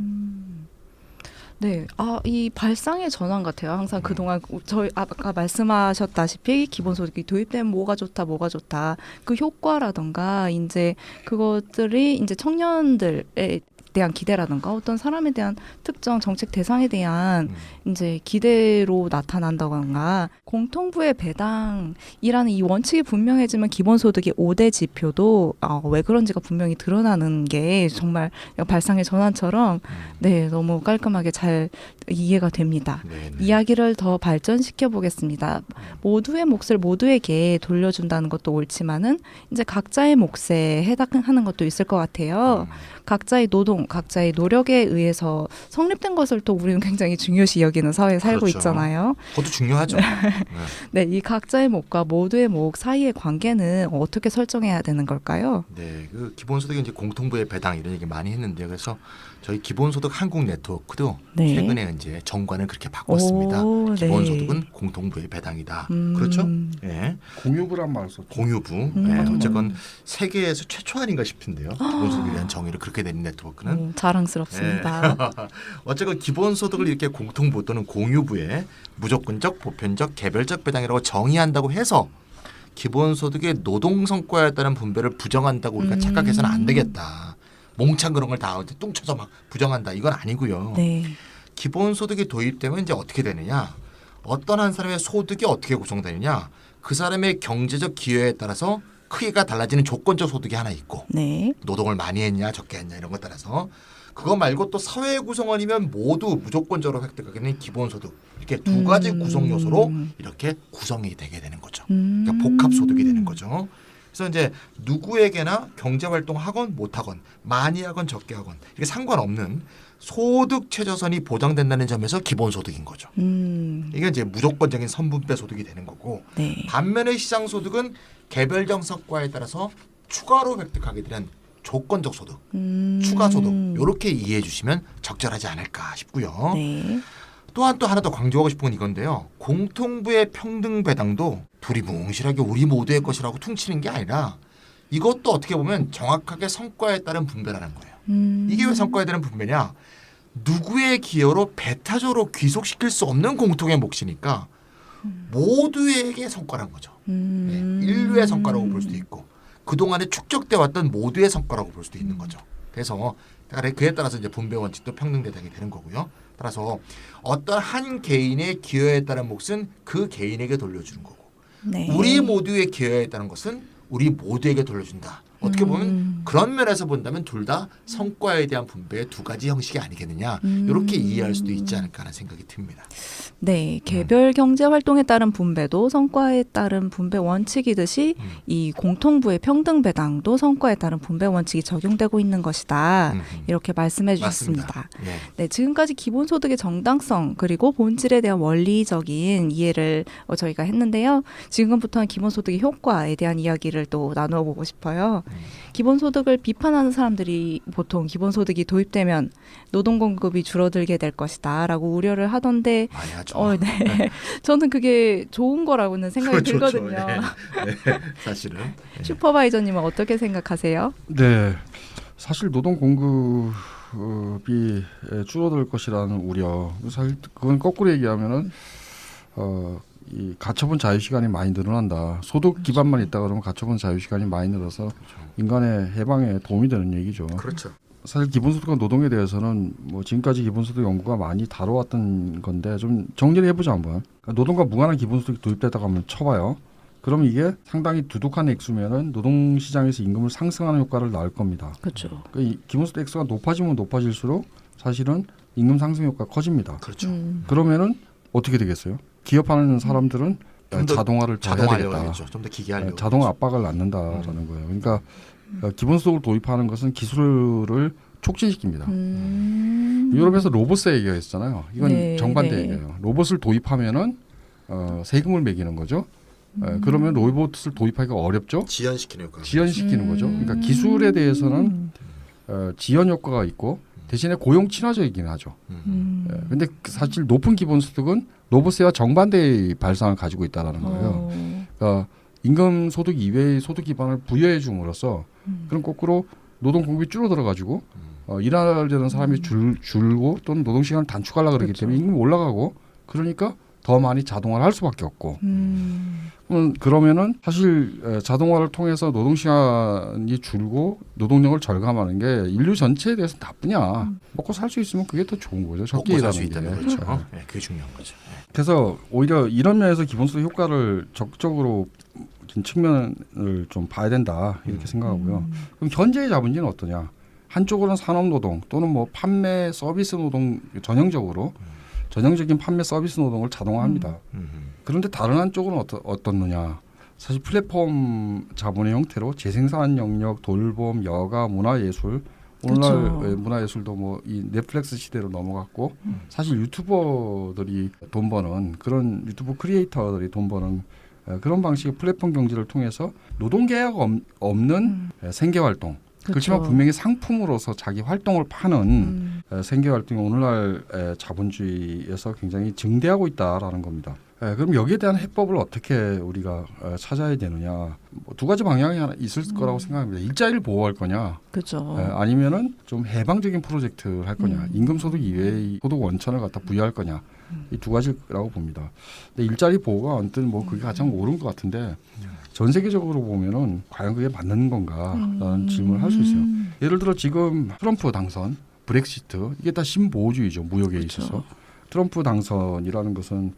네, 이 발상의 전환 같아요. 항상 그동안 저희 아까 말씀하셨다시피 기본소득이 도입되면 뭐가 좋다. 그 효과라던가 이제 그것들이 이제 청년들에 대한 기대라든가 어떤 사람에 대한 특정 정책 대상에 대한 이제 기대로 나타난다거나 공통부의 배당이라는 이 원칙이 분명해지면 기본소득의 5대 지표도 왜 그런지가 분명히 드러나는 게 정말 발상의 전환처럼 네 너무 깔끔하게 잘 이해가 됩니다. 네네. 이야기를 더 발전시켜 보겠습니다. 모두의 몫을 모두에게 돌려준다는 것도 옳지만은 이제 각자의 몫에 해당하는 것도 있을 것 같아요. 각자의 노동, 각자의 노력에 의해서 성립된 것을 또 우리는 굉장히 중요시 여기는 사회에 살고 그렇죠. 있잖아요. 그것도 중요하죠. 네, 이 각자의 몫과 모두의 몫 사이의 관계는 어떻게 설정해야 되는 걸까요? 네, 그 기본소득이 이제 공통부의 배당 이런 얘기 많이 했는데요. 그래서 저희 기본소득 한국 네트워크도 네. 최근에 이제 정관을 그렇게 바꿨습니다. 오, 네. 기본소득은 공통부의 배당이다. 그렇죠? 예. 공유부란 말을 썼죠. 공유부. 예. 어쨌건 세계에서 최초 아닌가 싶은데요. 기본소득에 대한 정의를 그렇게 내린 네트워크는. 자랑스럽습니다. 어쨌건 기본소득을 이렇게 공통부 또는 공유부에 무조건적, 보편적, 개별적 배당이라고 정의한다고 해서 기본소득의 노동성과에 따른 분배를 부정한다고 우리가 착각해서는 안 되겠다. 몽창 그런 걸 다 뚱쳐서 막 부정한다. 이건 아니고요. 네. 기본소득이 도입되면 이제 어떻게 되느냐. 어떤 한 사람의 소득이 어떻게 구성되느냐. 그 사람의 경제적 기여에 따라서 크기가 달라지는 조건적 소득이 하나 있고 네. 노동을 많이 했냐 적게 했냐 이런 것 따라서 그거 말고 또 사회 구성원이면 모두 무조건적으로 획득하게 되는 기본소득 이렇게 두 가지 구성 요소로 이렇게 구성이 되게 되는 거죠. 그러니까 복합 소득이 되는 거죠. 그래서 이제 누구에게나 경제활동 하건 못하건 많이 하건 적게 하건 이게 상관없는 소득 최저선이 보장된다는 점에서 기본소득인 거죠. 이게 이제 무조건적인 선분배 소득이 되는 거고 네. 반면에 시장소득은 개별적 성과에 따라서 추가로 획득하게 되는 조건적 소득, 추가 소득 이렇게 이해해 주시면 적절하지 않을까 싶고요. 네. 또한 또 하나 더 강조하고 싶은 건 이건데요. 공통부의 평등 배당도 두리뭉실하게 우리 모두의 것이라고 퉁치는 게 아니라 이것도 어떻게 보면 정확하게 성과에 따른 분배라는 거예요. 이게 왜 성과에 따른 분배냐? 누구의 기여로 배타적으로 귀속시킬 수 없는 공통의 몫이니까 모두에게 성과란 거죠. 네, 인류의 성과라고 볼 수도 있고 그동안에 축적돼 왔던 모두의 성과라고 볼 수도 있는 거죠. 그래서 그에 따라서 이제 분배 원칙도 평등 대상이 되는 거고요. 따라서 어떤 한 개인의 기여에 따른 몫은 그 개인에게 돌려주는 거고 네. 우리 모두의 기여에 따른 것은 우리 모두에게 돌려준다. 어떻게 보면 그런 면에서 본다면 둘 다 성과에 대한 분배의 두 가지 형식이 아니겠느냐 이렇게 이해할 수도 있지 않을까 하는 생각이 듭니다. 네, 개별 경제 활동에 따른 분배도 성과에 따른 분배 원칙이듯이 이 공통부의 평등 배당도 성과에 따른 분배 원칙이 적용되고 있는 것이다. 이렇게 말씀해 주셨습니다. 맞습니다. 네. 네, 지금까지 기본소득의 정당성 그리고 본질에 대한 원리적인 이해를 저희가 했는데요. 지금부터는 기본소득의 효과에 대한 이야기를 또 나누어 보고 싶어요. 기본소득을 비판하는 사람들이 보통 기본소득이 도입되면 노동공급이 줄어들게 될 것이다 라고 우려를 하던데 많이 하죠. 네. 저는 그게 좋은 거라고는 생각이 그렇죠. 들거든요. 네. 사실은. 네. 슈퍼바이저님은 어떻게 생각하세요? 네, 사실 노동 공급이 줄어들 것이라는 우려. 사실 그건 거꾸로 얘기하면은 이 가처분 자유 시간이 많이 늘어난다. 소득 기반만 있다 그러면 가처분 자유 시간이 많이 늘어서 인간의 해방에 도움이 되는 얘기죠. 그렇죠. 사실 기본소득과 노동에 대해서는 뭐 지금까지 기본소득 연구가 많이 다뤄왔던 건데 좀 정리를 해보자 한번. 그러니까 노동과 무관한 기본소득이 도입됐다고 하면 쳐봐요. 그럼 이게 상당히 두둑한 액수면은 노동시장에서 임금을 상승하는 효과를 낳을 겁니다. 그렇죠. 그러니까 이 기본소득 액수가 높아지면 높아질수록 사실은 임금 상승 효과가 커집니다. 그렇죠. 그러면은 어떻게 되겠어요? 기업하는 사람들은 좀더 자동화를 더 해야 자동화하려고 되겠다. 하겠죠. 좀 더 기계하려고. 자동화 압박을 낳는다라는 거예요. 그러니까 기본소득을 도입하는 것은 기술을 촉진시킵니다. 유럽에서 로봇세 얘기가 있잖아요. 이건 네, 정반대 네. 얘기예요. 로봇을 도입하면은 세금을 매기는 거죠. 그러면 로봇을 도입하기가 어렵죠. 지연시키는 효과. 지연시키는 거죠. 그러니까 기술에 대해서는 지연 효과가 있고 대신에 고용 친화적이긴 하죠. 근데 사실 높은 기본소득은 로봇세와 정반대의 발상을 가지고 있다라는 거예요. 그러니까 임금 소득 이외의 소득 기반을 부여해 줌으로써 그럼 거꾸로 노동 공급이 줄어들어 가지고 일하려는 사람이 줄고 또는 노동 시간을 단축하려고 그러기 그렇죠. 때문에 임금이 올라가고 그러니까 더 많이 자동화를 할 수밖에 없고 그러면은 사실 자동화를 통해서 노동 시간이 줄고 노동력을 절감하는 게 인류 전체에 대해서 나쁘냐? 먹고 살 수 있으면 그게 더 좋은 거죠. 적게 먹고 살 수 일하는 있다는 게. 거죠. 네, 그게 중요한 거죠. 네. 그래서 오히려 이런 면에서 기본소득 효과를 적극적으로 측면을 좀 봐야 된다 이렇게 생각하고요. 그럼 현재의 자본주의는 어떠냐? 한쪽으로는 산업노동 또는 뭐 판매 서비스 노동 전형적인 판매 서비스 노동을 자동화합니다. 그런데 다른 한쪽은 어떻느냐? 사실 플랫폼 자본의 형태로 재생산 영역, 돌봄, 여가, 문화예술 오늘날 그렇죠. 문화예술도 뭐 이 넷플릭스 시대로 넘어갔고 사실 유튜버들이 돈 버는 그런 유튜브 크리에이터들이 돈 버는 그런 방식의 플랫폼 경제를 통해서 노동계약 없는 생계활동 그렇지만 분명히 상품으로서 자기 활동을 파는 생계활동이 오늘날 자본주의에서 굉장히 증대하고 있다라는 겁니다. 그럼 여기에 대한 해법을 어떻게 우리가 찾아야 되느냐? 뭐 두 가지 방향이 하나 있을 거라고 생각합니다. 일자리를 보호할 거냐? 그렇죠. 아니면은 좀 해방적인 프로젝트를 할 거냐? 임금소득 이외의 소득 원천을 갖다 부여할 거냐? 이 두 가지라고 봅니다. 근데 일자리 보호가 언뜻 뭐 그게 가장 옳은 것 같은데 전 세계적으로 보면은 과연 그게 맞는 건가라는 질문을 할 수 있어요. 예를 들어 지금 트럼프 당선, 브렉시트 이게 다 신보호주의죠 무역에 그렇죠. 있어서. 트럼프 당선이라는 것은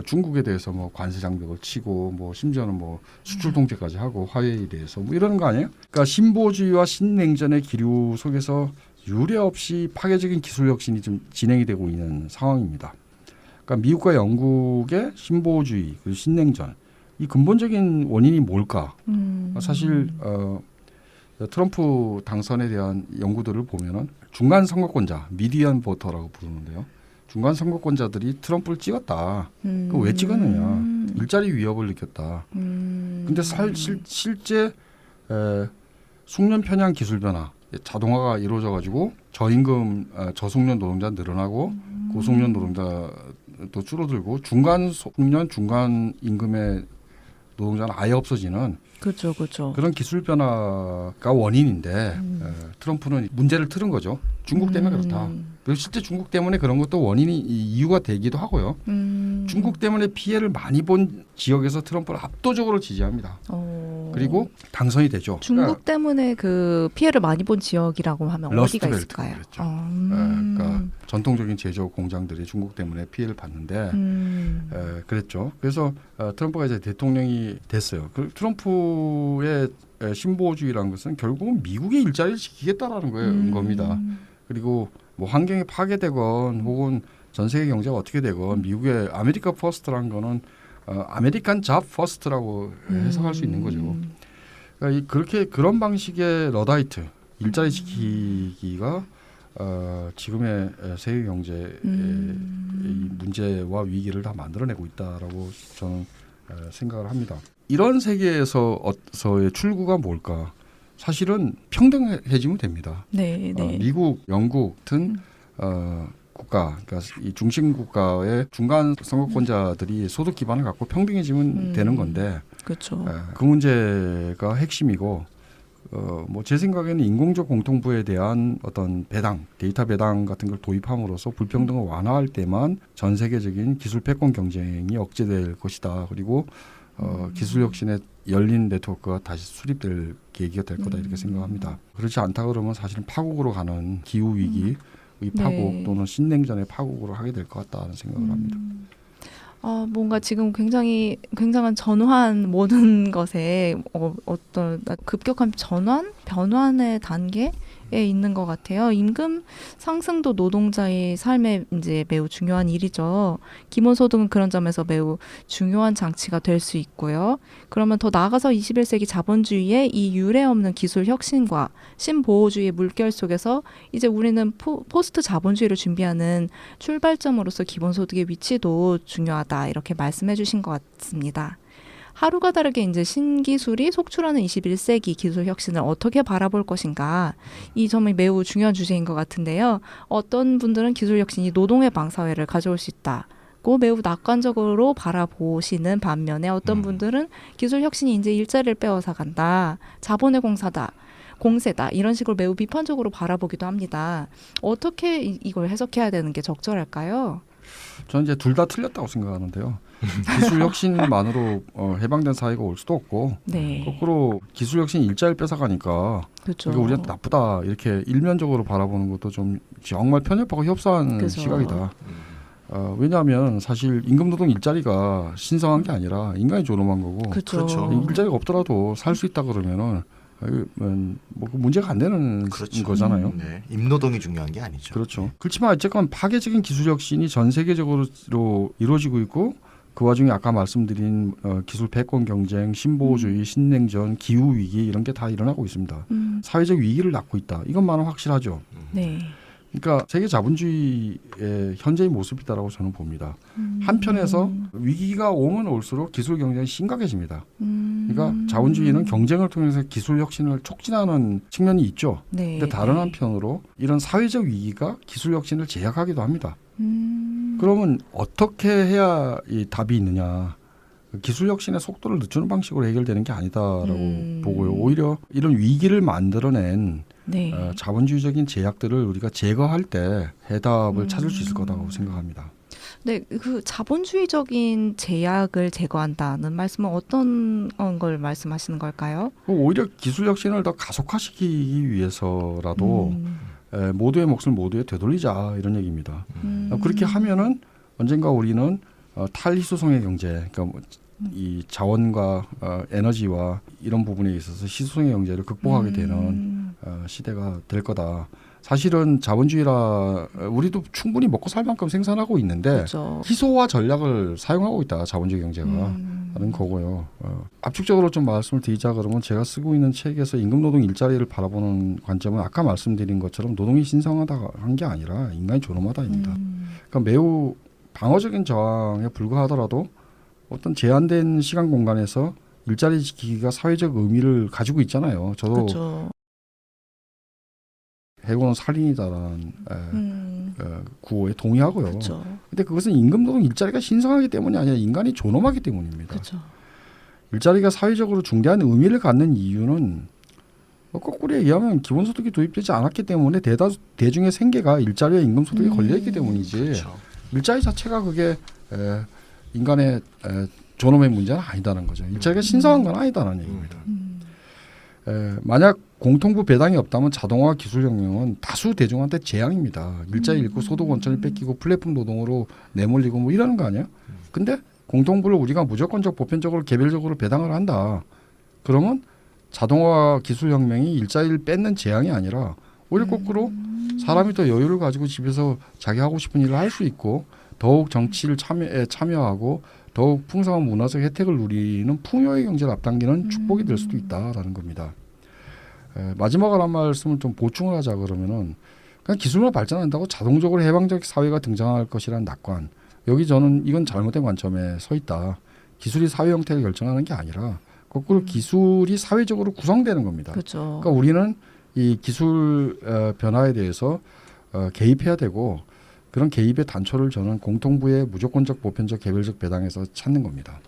중국에 대해서 뭐 관세 장벽을 치고 뭐 심지어는 뭐 수출 통제까지 하고 화웨이에 대해서 뭐 이러는 거 아니에요? 그러니까 신보호주의와 신냉전의 기류 속에서 유례 없이 파괴적인 기술 혁신이 좀 진행이 되고 있는 상황입니다. 그러니까 미국과 영국의 신보호주의 그리고 신냉전 이 근본적인 원인이 뭘까? 사실 트럼프 당선에 대한 연구들을 보면은 중간 선거권자 미디언 보터라고 부르는데요. 중간 선거권자들이 트럼프를 찍었다. 그 왜 찍었느냐? 일자리 위협을 느꼈다. 근데 실제 숙련 편향 기술 변화, 자동화가 이루어져 가지고 저임금 저숙련 노동자 늘어나고 고숙련 노동자도 줄어들고 중간 숙련 중간 임금의 노동자는 아예 없어지는 그렇죠, 그렇죠. 그런 기술 변화가 원인인데 트럼프는 문제를 틀은 거죠. 중국 때문에 그렇다. 그리고 실제 중국 때문에 그런 것도 원인이 이유가 되기도 하고요. 중국 때문에 피해를 많이 본 지역에서 트럼프를 압도적으로 지지합니다. 그리고 당선이 되죠. 중국 때문에 그 피해를 많이 본 지역이라고 하면 어디가 러스트벨트 있을까요? 그랬죠. 그러니까 전통적인 제조업 공장들이 중국 때문에 피해를 봤는데 그랬죠. 그래서 트럼프가 이제 대통령이 됐어요. 그 트럼프의 신보주의라는 것은 결국은 미국의 일자리를 지키겠다라는 거예요. 겁니다. 그리고 뭐 환경이 파괴되건 혹은 전 세계 경제가 어떻게 되건 미국의 아메리카 퍼스트라는 거는 아메리칸 잡 퍼스트라고 해석할 수 있는 거죠. 그러니까 그렇게 그런 방식의 러다이트 일자리 지키기가 지금의 세계 경제의 이 문제와 위기를 다 만들어내고 있다라고 저는 생각을 합니다. 이런 세계에서의 출구가 뭘까? 사실은 평등해지면 됩니다. 네, 네. 미국, 영국 같은 국가, 그러니까 이 중심 국가의 중간 선거권자들이 소득 기반을 갖고 평등해지면 되는 건데, 그렇죠. 그 문제가 핵심이고, 뭐 제 생각에는 인공적 공통부에 대한 어떤 배당, 데이터 배당 같은 걸 도입함으로써 불평등을 완화할 때만 전 세계적인 기술 패권 경쟁이 억제될 것이다. 그리고 기술 혁신의 열린 네트워크가 다시 수립될 계기가 될 거다 이렇게 생각합니다. 그렇지 않다 그러면 사실은 파국으로 가는 기후 위기의 파국 네. 또는 신냉전의 파국으로 하게 될 것 같다는 생각을 합니다. 뭔가 지금 굉장한 전환 모든 것에 어떤 급격한 변환의 단계에 있는 것 같아요. 임금 상승도 노동자의 삶에 이제 매우 중요한 일이죠. 기본소득은 그런 점에서 매우 중요한 장치가 될 수 있고요. 그러면 더 나아가서 21세기 자본주의의 이 유례 없는 기술 혁신과 신보호주의의 물결 속에서 이제 우리는 포스트 자본주의를 준비하는 출발점으로서 기본소득의 위치도 중요하다 이렇게 말씀해 주신 것 같습니다. 하루가 다르게 이제 신기술이 속출하는 21세기 기술 혁신을 어떻게 바라볼 것인가 이 점이 매우 중요한 주제인 것 같은데요. 어떤 분들은 기술 혁신이 노동의 방사회를 가져올 수 있다고 매우 낙관적으로 바라보시는 반면에 어떤 분들은 기술 혁신이 이제 일자리를 빼앗아 간다. 자본의 공세다. 이런 식으로 매우 비판적으로 바라보기도 합니다. 어떻게 이걸 해석해야 되는 게 적절할까요? 저는 이제 둘 다 틀렸다고 생각하는데요. 기술 혁신만으로 해방된 사회가 올 수도 없고 네. 거꾸로 기술 혁신 일자리를 뺏어가니까 그렇죠. 그게 우리한테 나쁘다 이렇게 일면적으로 바라보는 것도 좀 정말 편협하고 협소한 그죠. 시각이다. 왜냐하면 사실 임금노동 일자리가 신성한 게 아니라 인간이 존엄한 거고 그렇죠. 일자리가 없더라도 살 수 있다 그러면은 뭐 문제가 안 되는 그렇죠. 거잖아요. 네. 임노동이 중요한 게 아니죠. 그렇죠. 그렇지만 어쨌건 파괴적인 기술 혁신이 전 세계적으로 이루어지고 있고 그 와중에 아까 말씀드린 기술 패권 경쟁, 신보호주의, 신냉전, 기후 위기 이런 게 다 일어나고 있습니다. 사회적 위기를 낳고 있다. 이것만은 확실하죠. 네. 그러니까 세계 자본주의의 현재의 모습이다라고 저는 봅니다. 한편에서 위기가 오면 올수록 기술 경쟁이 심각해집니다. 그러니까 자본주의는 경쟁을 통해서 기술 혁신을 촉진하는 측면이 있죠. 네. 근데 다른 한편으로 이런 사회적 위기가 기술 혁신을 제약하기도 합니다. 그러면 어떻게 해야 이 답이 있느냐? 기술 혁신의 속도를 늦추는 방식으로 해결되는 게 아니다라고 보고요. 오히려 이런 위기를 만들어낸 네. 자본주의적인 제약들을 우리가 제거할 때 해답을 찾을 수 있을 거라고 생각합니다. 네, 그 자본주의적인 제약을 제거한다는 말씀은 어떤 걸 말씀하시는 걸까요? 오히려 기술 혁신을 더 가속화시키기 위해서라도 모두의 몫을 모두에 되돌리자 이런 얘기입니다. 그렇게 하면은 언젠가 우리는 탈희소성의 경제, 그러니까 뭐 이 자원과 에너지와 이런 부분에 있어서 희소성의 경제를 극복하게 되는 시대가 될 거다. 사실은 자본주의라 우리도 충분히 먹고 살 만큼 생산하고 있는데 그렇죠. 희소화 전략을 사용하고 있다. 자본주의 경제가 하는 거고요. 압축적으로 좀 말씀을 드리자 그러면 제가 쓰고 있는 책에서 임금노동 일자리를 바라보는 관점은 아까 말씀드린 것처럼 노동이 신성하다 한 게 아니라 인간이 존엄하다입니다. 그러니까 매우 방어적인 저항에 불과하더라도 어떤 제한된 시간 공간에서 일자리 지키기가 사회적 의미를 가지고 있잖아요. 저도 그렇죠. 해고는 살인이다라는 구호에 동의하고요. 그렇죠. 근데 그것은 임금노동 일자리가 신성하기 때문이 아니라 인간이 존엄하기 때문입니다. 그렇죠. 일자리가 사회적으로 중대한 의미를 갖는 이유는 거꾸로 얘기하면 기본소득이 도입되지 않았기 때문에 대중의 생계가 일자리와 임금소득에 걸려있기 때문이지 그렇죠. 일자리 자체가 그게 인간의 존엄의 문제는 아니다는 거죠. 일자리가 신성한 건 아니다는 얘기입니다. 만약 공통부 배당이 없다면 자동화 기술혁명은 다수 대중한테 재앙입니다. 일자리 잃고 소득 원천을 뺏기고 플랫폼 노동으로 내몰리고 뭐 이러는 거 아니에요? 근데 공통부를 우리가 무조건적 보편적으로 개별적으로 배당을 한다. 그러면 자동화 기술혁명이 일자리를 뺏는 재앙이 아니라 오히려 거꾸로 사람이 더 여유를 가지고 집에서 자기 하고 싶은 일을 할 수 있고 더욱 정치를 참여하고 더욱 풍성한 문화적 혜택을 누리는 풍요의 경제를 앞당기는 축복이 될 수도 있다라는 겁니다. 마지막으로 한 말씀을 좀 보충을 하자 그러면은 그냥 기술만 발전한다고 자동적으로 해방적 사회가 등장할 것이라는 낙관. 여기 저는 이건 잘못된 관점에 서 있다. 기술이 사회 형태를 결정하는 게 아니라 거꾸로 기술이 사회적으로 구성되는 겁니다. 그렇죠. 그러니까 우리는 이 기술 변화에 대해서 개입해야 되고 그런 개입의 단초를 저는 공통부의 무조건적 보편적 개별적 배당에서 찾는 겁니다.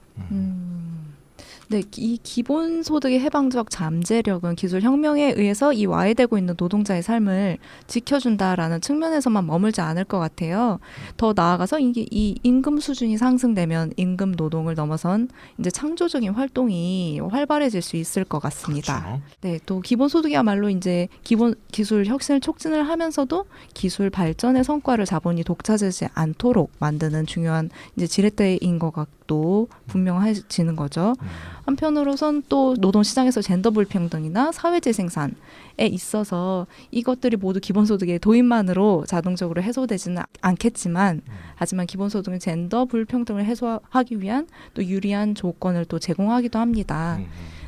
네, 이 기본소득의 해방적 잠재력은 기술혁명에 의해서 이 와해되고 있는 노동자의 삶을 지켜준다라는 측면에서만 머물지 않을 것 같아요. 더 나아가서 이게 이 임금 수준이 상승되면 임금 노동을 넘어선 이제 창조적인 활동이 활발해질 수 있을 것 같습니다. 그렇죠. 네, 또 기본소득이야말로 이제 기본 기술 혁신을 촉진을 하면서도 기술 발전의 성과를 자본이 독차지하지 않도록 만드는 중요한 이제 지렛대인 것 같도 분명해지는 거죠. 한편으로선 또 노동시장에서 젠더 불평등이나 사회재 생산에 있어서 이것들이 모두 기본소득의 도입만으로 자동적으로 해소되지는 않겠지만 하지만 기본소득은 젠더 불평등을 해소하기 위한 또 유리한 조건을 또 제공하기도 합니다.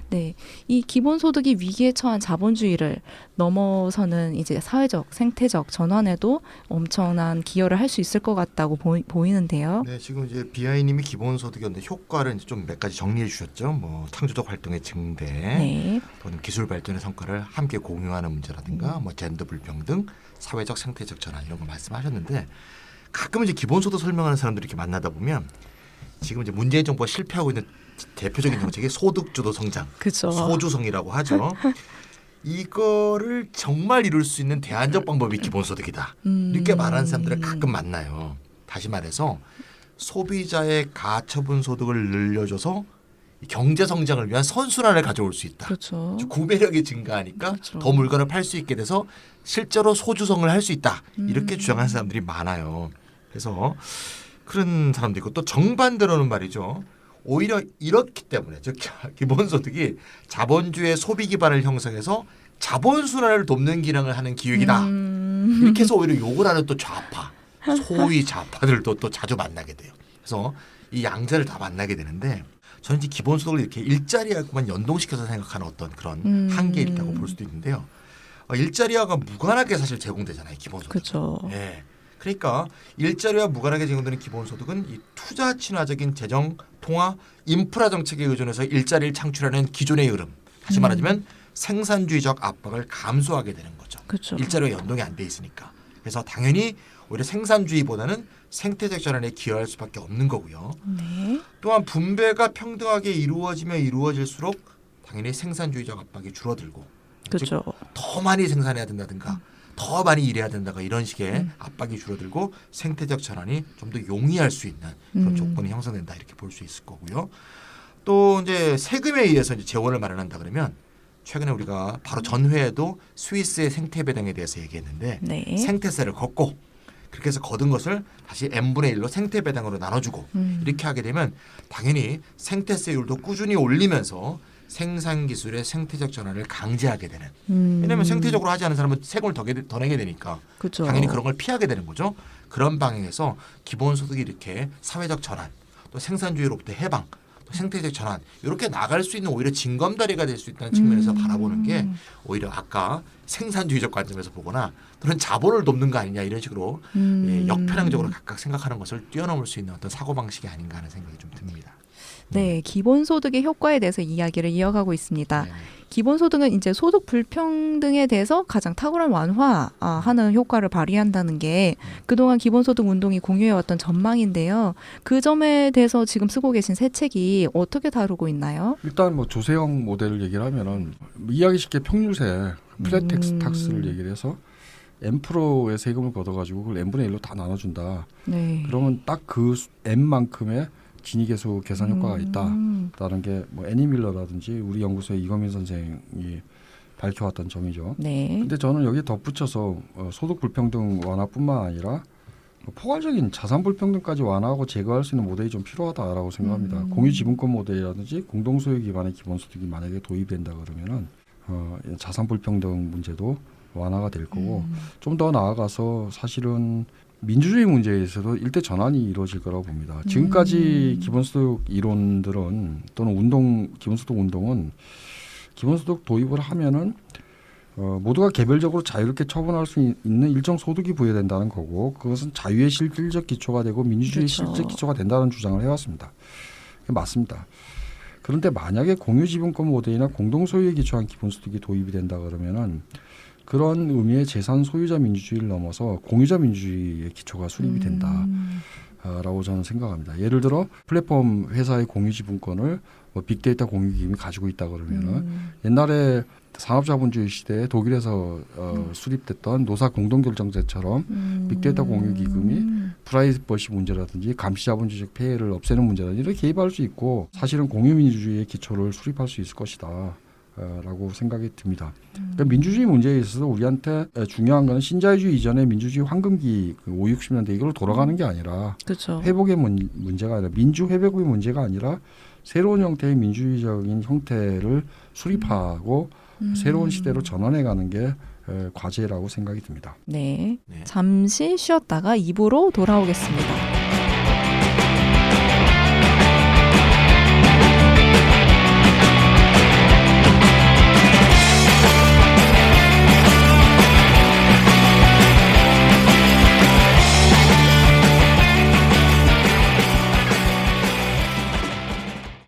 네, 이 기본소득이 위기에 처한 자본주의를 넘어서는 이제 사회적, 생태적 전환에도 엄청난 기여를 할 수 있을 것 같다고 보이는데요. 네, 지금 이제 비아이님이 기본소득의 효과를 이제 좀 몇 가지 정리해 주셨죠. 뭐 창조적 활동의 증대, 네. 또는 기술 발전의 성과를 함께 공유하는 문제라든가, 뭐 젠더 불평등, 사회적 생태적 전환 이런 거 말씀하셨는데 가끔 이제 기본소득 설명하는 사람들이 이렇게 만나다 보면 지금 이제 문재인 정부가 실패하고 있는 대표적인 정책이 소득주도 성장, 그렇죠. 소주성이라고 하죠. 이거를 정말 이룰 수 있는 대안적 방법이 기본소득이다. 이렇게 말하는 사람들을 가끔 만나요. 다시 말해서 소비자의 가처분 소득을 늘려줘서 경제 성장을 위한 선순환을 가져올 수 있다. 그렇죠. 구매력이 증가하니까 그렇죠. 더 물건을 팔 수 있게 돼서 실제로 소주성을 할 수 있다. 이렇게 주장하는 사람들이 많아요. 그래서 그런 사람도 있고 또 정반대로는 말이죠. 오히려 이렇기 때문에 즉 기본소득이 자본주의 소비 기반을 형성해서 자본순환을 돕는 기능을 하는 기획이다. 이렇게 해서 오히려 욕을 하는 또 좌파, 소위 좌파들도 또 자주 만나게 돼요. 그래서 이 양자를 다 만나게 되는데 저는 이제 기본소득을 이렇게 일자리하고만 연동시켜서 생각하는 어떤 그런 한계가 있다고 볼 수도 있는데요. 일자리와가 무관하게 사실 제공되잖아요. 기본소득. 그렇죠. 예. 그러니까 일자리와 무관하게 제공되는 기본소득은 이 투자 친화적인 재정, 통화, 인프라 정책에 의존해서 일자리를 창출하는 기존의 흐름. 다시 말하자면 생산주의적 압박을 감소하게 되는 거죠. 그렇죠. 일자리와 연동이 안 돼 있으니까. 그래서 당연히 오히려 생산주의보다는 생태적 전환에 기여할 수밖에 없는 거고요. 네. 또한 분배가 평등하게 이루어지면 이루어질수록 당연히 생산주의적 압박이 줄어들고 그렇죠. 더 많이 생산해야 된다든가 더 많이 일해야 된다가 이런 식의 압박이 줄어들고 생태적 전환이 좀 더 용이할 수 있는 그런 조건이 형성된다 이렇게 볼 수 있을 거고요. 또 이제 세금에 의해서 이제 재원을 마련한다 그러면 최근에 우리가 바로 전회에도 스위스의 생태 배당에 대해서 얘기했는데 네. 생태세를 걷고 그렇게 해서 거둔 것을 다시 n분의 1로 생태 배당으로 나눠주고 이렇게 하게 되면 당연히 생태세율도 꾸준히 올리면서 생산 기술의 생태적 전환을 강제하게 되는. 왜냐하면 생태적으로 하지 않은 사람은 세금을 더 내게 되니까 그렇죠. 당연히 그런 걸 피하게 되는 거죠. 그런 방향에서 기본소득이 이렇게 사회적 전환, 또 생산주의로부터 해방, 또 생태적 전환 이렇게 나갈 수 있는 오히려 징검다리가 될 수 있다는 측면에서 바라보는 게 오히려 아까 생산주의적 관점에서 보거나 또는 자본을 돕는 거 아니냐 이런 식으로 역편향적으로 각각 생각하는 것을 뛰어넘을 수 있는 어떤 사고방식이 아닌가 하는 생각이 좀 듭니다. 네, 기본소득의 효과에 대해서 이야기를 이어가고 있습니다. 네. 기본소득은 이제 소득 불평등에 대해서 가장 탁월한 완화하는 효과를 발휘한다는 게 그동안 기본소득 운동이 공유해왔던 전망인데요. 그 점에 대해서 지금 쓰고 계신 새 책이 어떻게 다루고 있나요? 일단 뭐 조세형 모델을 얘기를 하면은 이해하기 쉽게 평균세 플랫 텍스 탁스를 얘기를 해서 N프로의 세금을 걷어가지고 그걸 N분의 1로 다 나눠준다. 네. 그러면 딱 그 N만큼의 진위계수 개선 효과가 있다라는 게 뭐 애니 밀러라든지 우리 연구소의 이거민 선생이 밝혀왔던 점이죠. 네. 근데 저는 여기에 덧붙여서 소득 불평등 완화뿐만 아니라 포괄적인 자산 불평등까지 완화하고 제거할 수 있는 모델이 좀 필요하다라고 생각합니다. 공유 지분권 모델이라든지 공동소유 기반의 기본소득이 만약에 도입된다 그러면은 자산 불평등 문제도 완화가 될 거고 좀 더 나아가서 사실은 민주주의 문제에서도 일대 전환이 이루어질 거라고 봅니다. 지금까지 기본소득 이론들은 또는 기본소득 운동은 기본소득 도입을 하면은 모두가 개별적으로 자유롭게 처분할 수 있는 일정 소득이 부여된다는 거고 그것은 자유의 실질적 기초가 되고 민주주의의 그렇죠. 실질적 기초가 된다는 주장을 해왔습니다. 그게 맞습니다. 그런데 만약에 공유지분권 모델이나 공동소유에 기초한 기본소득이 도입이 된다 그러면은 그런 의미의 재산 소유자 민주주의를 넘어서 공유자 민주주의의 기초가 수립이 된다라고 저는 생각합니다. 예를 들어 플랫폼 회사의 공유지분권을 뭐 빅데이터 공유기금이 가지고 있다 그러면은 옛날에 산업자본주의 시대에 독일에서 수립됐던 노사 공동결정제처럼 빅데이터 공유기금이 프라이버시 문제라든지 감시자본주의적 폐해를 없애는 문제라든지 이렇게 개입할 수 있고 사실은 공유민주주의의 기초를 수립할 수 있을 것이다. 라고 생각이 듭니다. 그러니까 민주주의 문제에 있어서 우리한테 중요한 것은 신자유주의 이전의 민주주의 황금기 50, 60년대 이걸로 돌아가는 게 아니라 그렇죠. 회복의 문제가 아니라 민주 회복의 문제가 아니라 새로운 형태의 민주주의적인 형태를 수립하고 새로운 시대로 전환해가는 게 과제라고 생각이 듭니다. 네. 네. 잠시 쉬었다가 2부로 돌아오겠습니다.